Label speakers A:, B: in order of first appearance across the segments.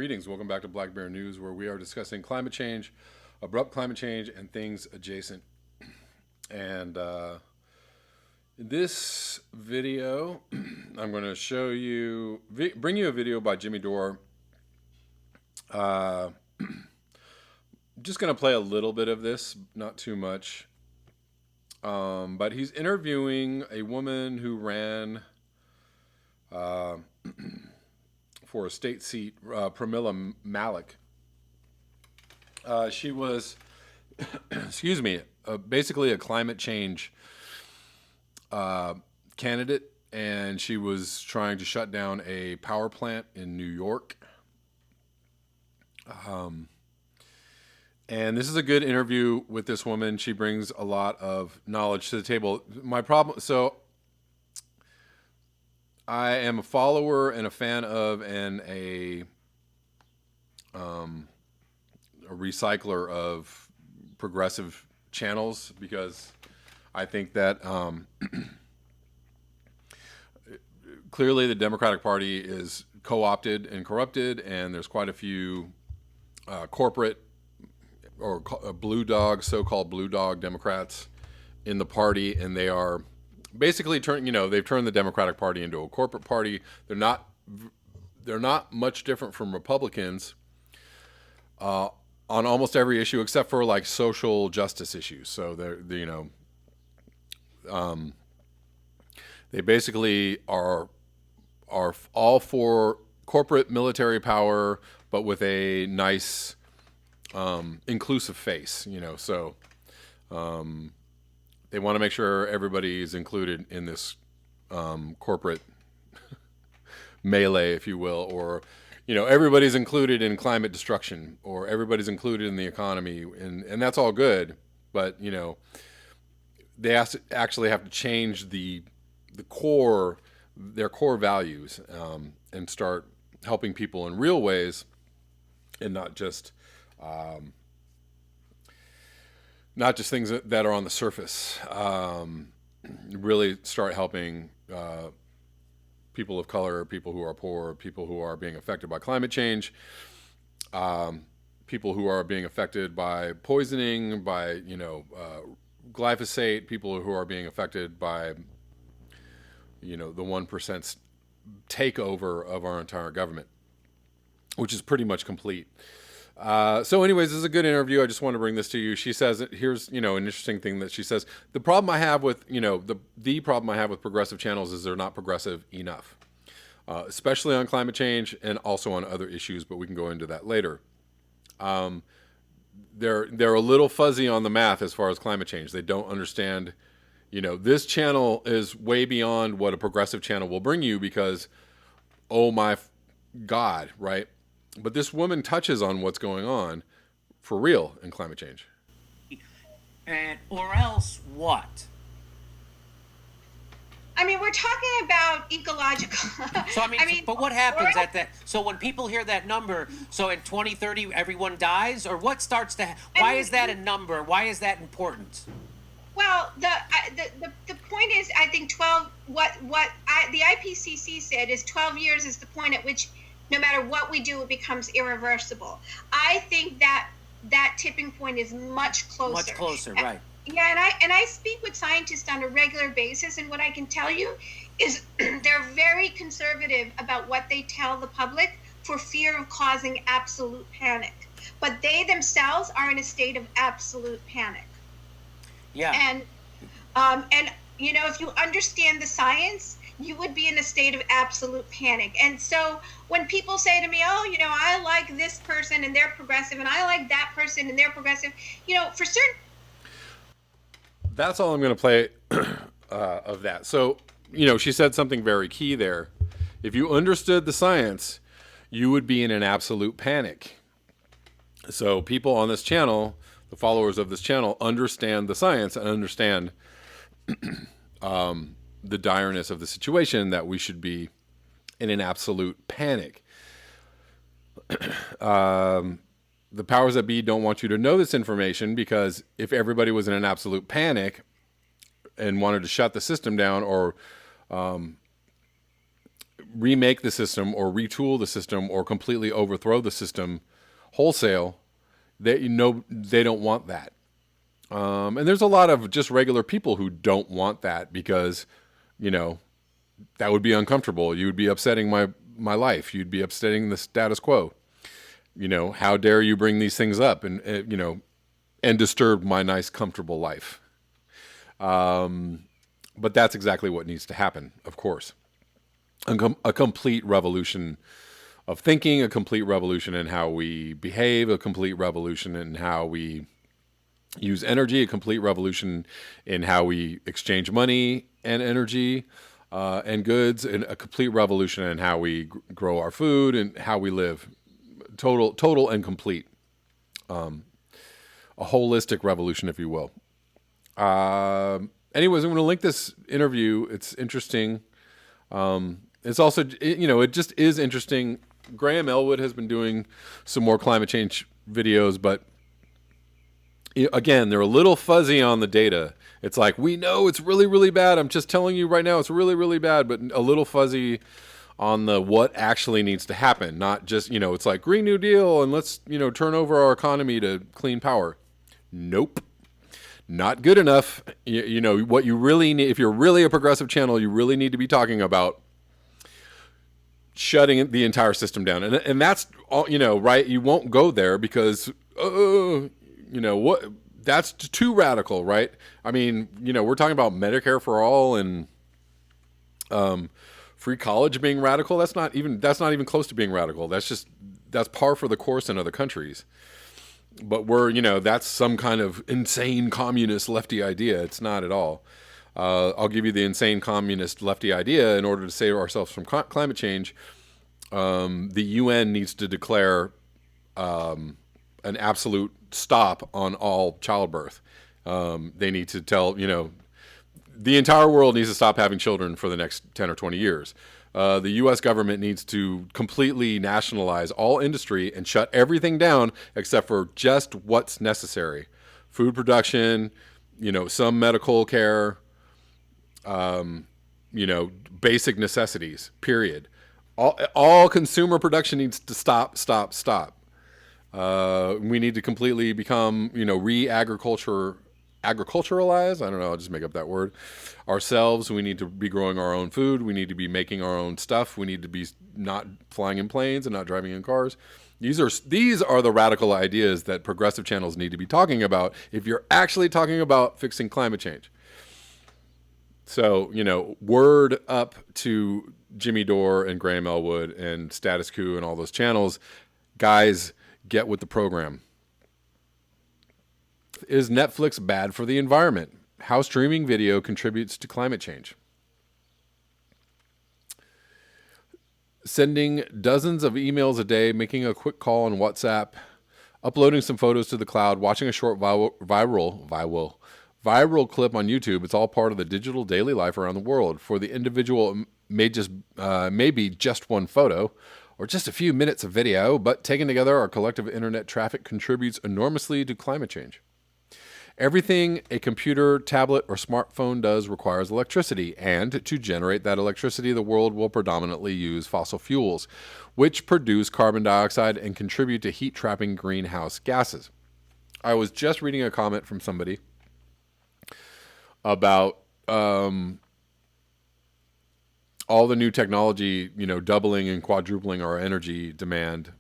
A: Greetings. Welcome back to Black Bear News, where we are discussing climate change, abrupt climate change, and things adjacent. And in this video, I'm going to show you, bring you a video by Jimmy Dore. Just going to play a little bit of this, not too much. But he's interviewing a woman who ran for a state seat, Pramila Malek. She was, excuse me, basically a climate change candidate, and she was trying to shut down a power plant in New York. And this is a good interview with this woman. She brings a lot of knowledge to the table. My problem, so I am a follower and a fan of and a recycler of progressive channels, because I think that clearly the Democratic Party is co-opted and corrupted, and there's quite a few corporate or blue dog, so-called blue dog Democrats in the party, and they are basically they've turned the Democratic Party into a corporate party. They're not much different from Republicans on almost every issue except for like social justice issues. So they basically are all for corporate military power, but with a nice inclusive face, so they want to make sure everybody's included in this corporate melee, if you will, or everybody's included in climate destruction, or everybody's included in the economy, and that's all good, but they actually have to change their core values, and start helping people in real ways, and not just things that are on the surface. Really start helping people of color, people who are poor, people who are being affected by climate change, people who are being affected by poisoning, by glyphosate, people who are being affected by the 1% takeover of our entire government, which is pretty much complete. So anyways, this is a good interview. I just want to bring this to you. She says, here's, an interesting thing that she says. The problem I have with, the problem I have with progressive channels is they're not progressive enough, especially on climate change and also on other issues, but we can go into that later. They're a little fuzzy on the math as far as climate change. They don't understand, this channel is way beyond what a progressive channel will bring you, because, oh my God, right? But this woman touches on what's going on for real in climate change.
B: Or else what?
C: I mean, we're talking about ecological.
B: So but what happens at that? So when people hear that number, so in 2030 everyone dies, or what starts to? Why is that a number? Why is that important?
C: Well, the point is, I think 12. The IPCC said is 12 years is the point at which, no matter what we do, it becomes irreversible. I think that tipping point is much closer.
B: Much closer, right?
C: Yeah, and I speak with scientists on a regular basis, and what I can tell you is they're very conservative about what they tell the public for fear of causing absolute panic. But they themselves are in a state of absolute panic.
B: Yeah.
C: And if you understand the science, you would be in a state of absolute panic. And so when people say to me, I like this person and they're progressive, and I like that person and they're progressive, for certain.
A: That's all I'm going to play of that. So, she said something very key there. If you understood the science, you would be in an absolute panic. So people on this channel, the followers of this channel, understand the science and understand the direness of the situation, that we should be in an absolute panic. The powers that be don't want you to know this information, because if everybody was in an absolute panic and wanted to shut the system down, or remake the system or retool the system or completely overthrow the system wholesale, they don't want that. And there's a lot of just regular people who don't want that because, that would be uncomfortable. You would be upsetting my life. You'd be upsetting the status quo. How dare you bring these things up and disturb my nice, comfortable life. But that's exactly what needs to happen, of course. A complete revolution of thinking, a complete revolution in how we behave, a complete revolution in how we use energy, a complete revolution in how we exchange money and energy and goods, and a complete revolution in how we grow our food and how we live. Total and complete. A holistic revolution, if you will. Anyways, I'm going to link this interview. It's interesting. It's also, it just is interesting. Graham Elwood has been doing some more climate change videos, but again, they're a little fuzzy on the data. It's like, we know it's really, really bad. I'm just telling you right now, it's really, really bad, but a little fuzzy on the what actually needs to happen. Not just, it's like Green New Deal and let's, turn over our economy to clean power. Nope. Not good enough. What you really need, if you're really a progressive channel, you really need to be talking about shutting the entire system down. And that's all, right? You won't go there because, what? That's too radical, right? I mean, we're talking about Medicare for all and free college being radical. That's not even close to being radical. That's par for the course in other countries. But that's some kind of insane communist lefty idea. It's not at all. I'll give you the insane communist lefty idea. In order to save ourselves from climate change, the UN needs to declare an absolute stop on all childbirth. They need to tell, the entire world needs to stop having children for the next 10 or 20 years. The U.S. government needs to completely nationalize all industry and shut everything down except for just what's necessary. Food production, some medical care, basic necessities, period. All consumer production needs to stop. We need to completely become, agriculturalize. I don't know. I'll just make up that word. Ourselves. We need to be growing our own food. We need to be making our own stuff. We need to be not flying in planes and not driving in cars. These are the radical ideas that progressive channels need to be talking about if you're actually talking about fixing climate change. So, word up to Jimmy Dore and Graham Elwood and Status Quo and all those channels. Guys, get with the program. Is Netflix bad for the environment? How streaming video contributes to climate change. Sending dozens of emails a day, making a quick call on WhatsApp, uploading some photos to the cloud, watching a short viral clip on YouTube. It's all part of the digital daily life around the world. For the individual, maybe just one photo or just a few minutes of video, but taken together, our collective internet traffic contributes enormously to climate change. Everything a computer, tablet, or smartphone does requires electricity, and to generate that electricity, the world will predominantly use fossil fuels, which produce carbon dioxide and contribute to heat-trapping greenhouse gases. I was just reading a comment from somebody about all the new technology, doubling and quadrupling our energy demand.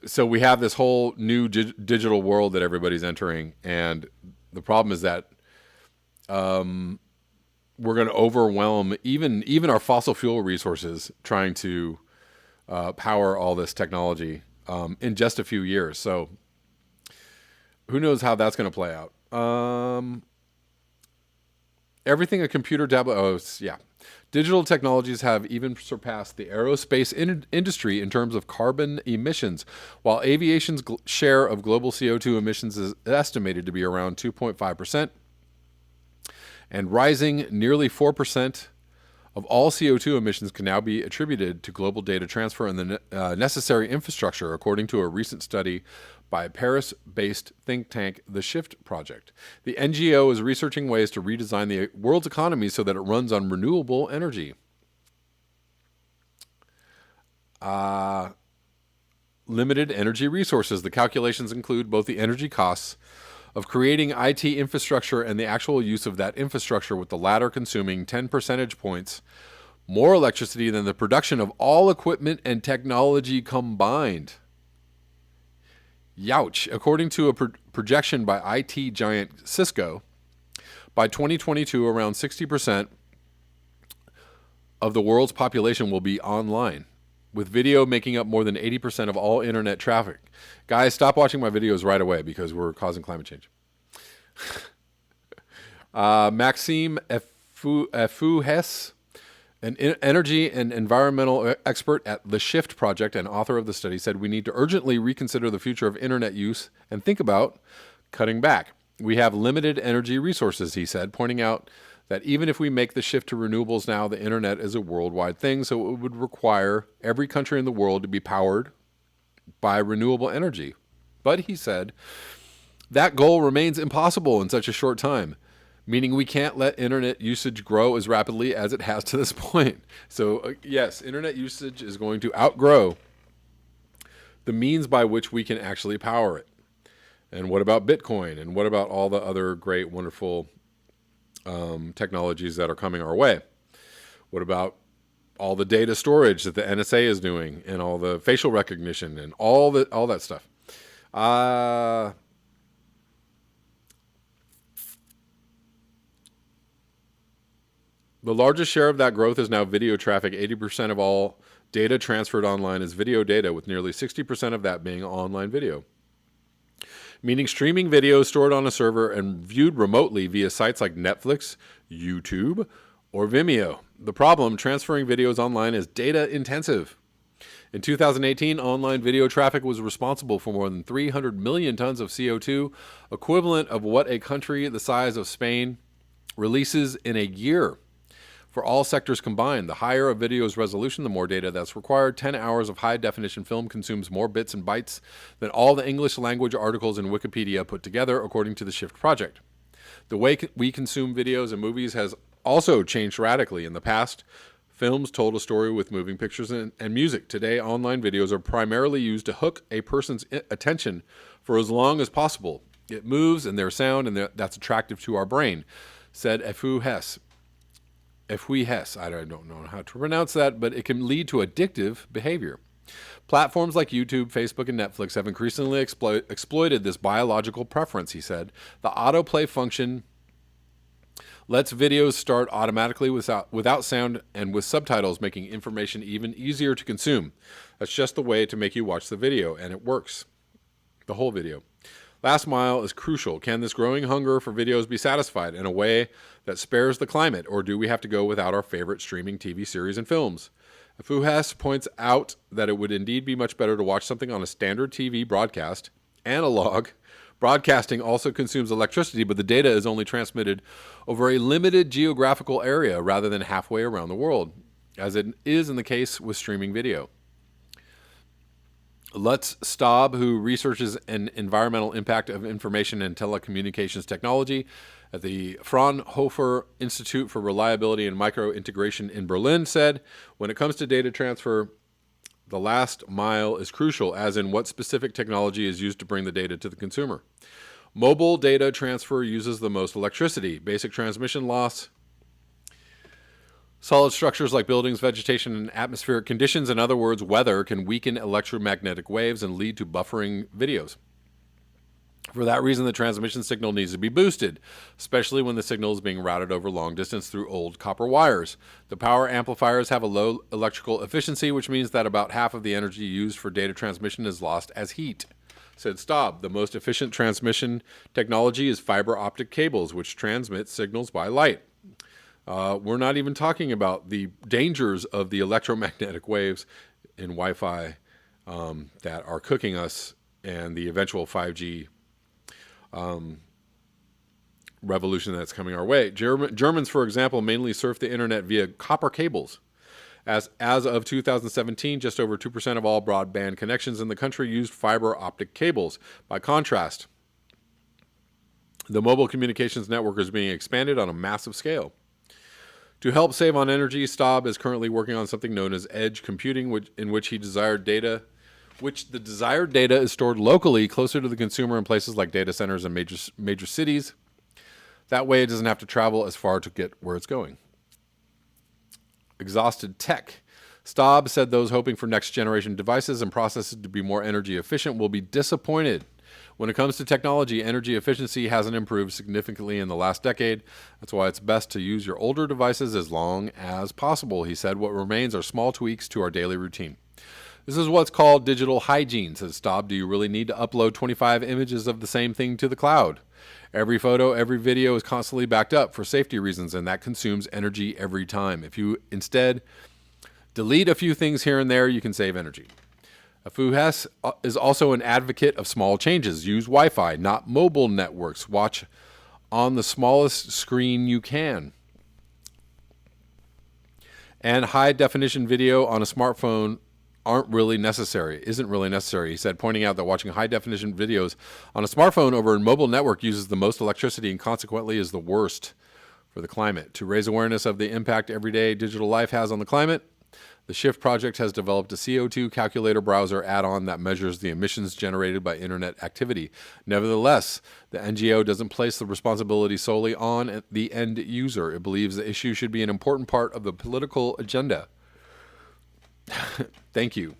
A: So we have this whole new digital world that everybody's entering, and the problem is that we're going to overwhelm even our fossil fuel resources trying to power all this technology in just a few years. So who knows how that's going to play out? Everything a computer, tablet, digital technologies have even surpassed the aerospace industry in terms of carbon emissions. While aviation's share of global CO2 emissions is estimated to be around 2.5%, and rising nearly 4% of all CO2 emissions can now be attributed to global data transfer and the necessary infrastructure, according to a recent study by Paris-based think tank The Shift Project. The NGO is researching ways to redesign the world's economy so that it runs on renewable energy. Limited energy resources. The calculations include both the energy costs of creating IT infrastructure and the actual use of that infrastructure, with the latter consuming 10 percentage points more electricity than the production of all equipment and technology combined. Youch. According to a projection by IT giant Cisco, by 2022, around 60% of the world's population will be online, with video making up more than 80% of all internet traffic. Guys, stop watching my videos right away because we're causing climate change. Maxime Efouhes, an energy and environmental expert at The Shift Project and author of the study, said we need to urgently reconsider the future of internet use and think about cutting back. We have limited energy resources, he said, pointing out that even if we make the shift to renewables now, the internet is a worldwide thing, so it would require every country in the world to be powered by renewable energy. But, he said, that goal remains impossible in such a short time, meaning we can't let internet usage grow as rapidly as it has to this point. So, yes, internet usage is going to outgrow the means by which we can actually power it. And what about Bitcoin? And what about all the other great, wonderful technologies that are coming our way? What about all the data storage that the NSA is doing, and all the facial recognition and all that stuff? The largest share of that growth is now video traffic. 80% of all data transferred online is video data, with nearly 60% of that being online video, meaning streaming video stored on a server and viewed remotely via sites like Netflix, YouTube, or Vimeo. The problem, transferring videos online is data intensive. In 2018, online video traffic was responsible for more than 300 million tons of CO2, equivalent of what a country the size of Spain releases in a year. For all sectors combined, the higher a video's resolution, the more data that's required. 10 hours of high-definition film consumes more bits and bytes than all the English language articles in Wikipedia put together, according to the Shift Project. The way we consume videos and movies has also changed radically. In the past, films told a story with moving pictures and music. Today, online videos are primarily used to hook a person's attention for as long as possible. It moves, and there's sound, and that's attractive to our brain, said Efouhes. I don't know how to pronounce that, but it can lead to addictive behavior. Platforms like YouTube, Facebook, and Netflix have increasingly exploited this biological preference, he said. The autoplay function lets videos start automatically without sound and with subtitles, making information even easier to consume. That's just the way to make you watch the video, and it works. The whole video. Last mile is crucial. Can this growing hunger for videos be satisfied in a way that spares the climate, or do we have to go without our favorite streaming TV series and films? Efouhes points out that it would indeed be much better to watch something on a standard TV broadcast. Analog broadcasting also consumes electricity, but the data is only transmitted over a limited geographical area rather than halfway around the world, as it is in the case with streaming video. Lutz Staub, who researches an environmental impact of information and telecommunications technology at the Fraunhofer Institute for Reliability and Micro-Integration in Berlin, said, when it comes to data transfer, the last mile is crucial, as in what specific technology is used to bring the data to the consumer. Mobile data transfer uses the most electricity. Basic transmission loss, solid structures like buildings, vegetation, and atmospheric conditions, in other words, weather, can weaken electromagnetic waves and lead to buffering videos. For that reason, the transmission signal needs to be boosted, especially when the signal is being routed over long distance through old copper wires. The power amplifiers have a low electrical efficiency, which means that about half of the energy used for data transmission is lost as heat, said Staub. The most efficient transmission technology is fiber optic cables, which transmit signals by light. We're not even talking about the dangers of the electromagnetic waves in Wi-Fi that are cooking us, and the eventual 5G revolution that's coming our way. Germans, for example, mainly surf the internet via copper cables. As of 2017, just over 2% of all broadband connections in the country used fiber optic cables. By contrast, the mobile communications network is being expanded on a massive scale. To help save on energy, Staub is currently working on something known as edge computing, in which the desired data is stored locally closer to the consumer in places like data centers and major cities. That way it doesn't have to travel as far to get where it's going. Exhausted tech. Staub said those hoping for next generation devices and processes to be more energy efficient will be disappointed. When it comes to technology, energy efficiency hasn't improved significantly in the last decade. That's why it's best to use your older devices as long as possible, he said. What remains are small tweaks to our daily routine. This is what's called digital hygiene, says Staub. Do you really need to upload 25 images of the same thing to the cloud? Every photo, every video is constantly backed up for safety reasons, and that consumes energy every time. If you instead delete a few things here and there, you can save energy. Afuhes is also an advocate of small changes. Use Wi-Fi, not mobile networks. Watch on the smallest screen you can. And high-definition video on a smartphone isn't really necessary, he said, pointing out that watching high-definition videos on a smartphone over a mobile network uses the most electricity and consequently is the worst for the climate. To raise awareness of the impact everyday digital life has on the climate, the SHIFT project has developed a CO2 calculator browser add-on that measures the emissions generated by internet activity. Nevertheless, the NGO doesn't place the responsibility solely on the end user. It believes the issue should be an important part of the political agenda. Thank you.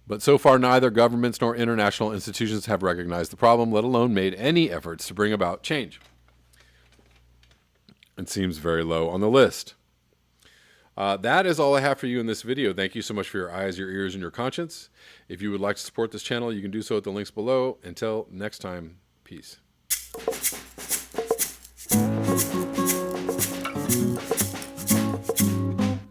A: But so far, neither governments nor international institutions have recognized the problem, let alone made any efforts to bring about change. It seems very low on the list. That is all I have for you in this video. Thank you so much for your eyes, your ears, and your conscience. If you would like to support this channel, you can do so at the links below. Until next time, peace.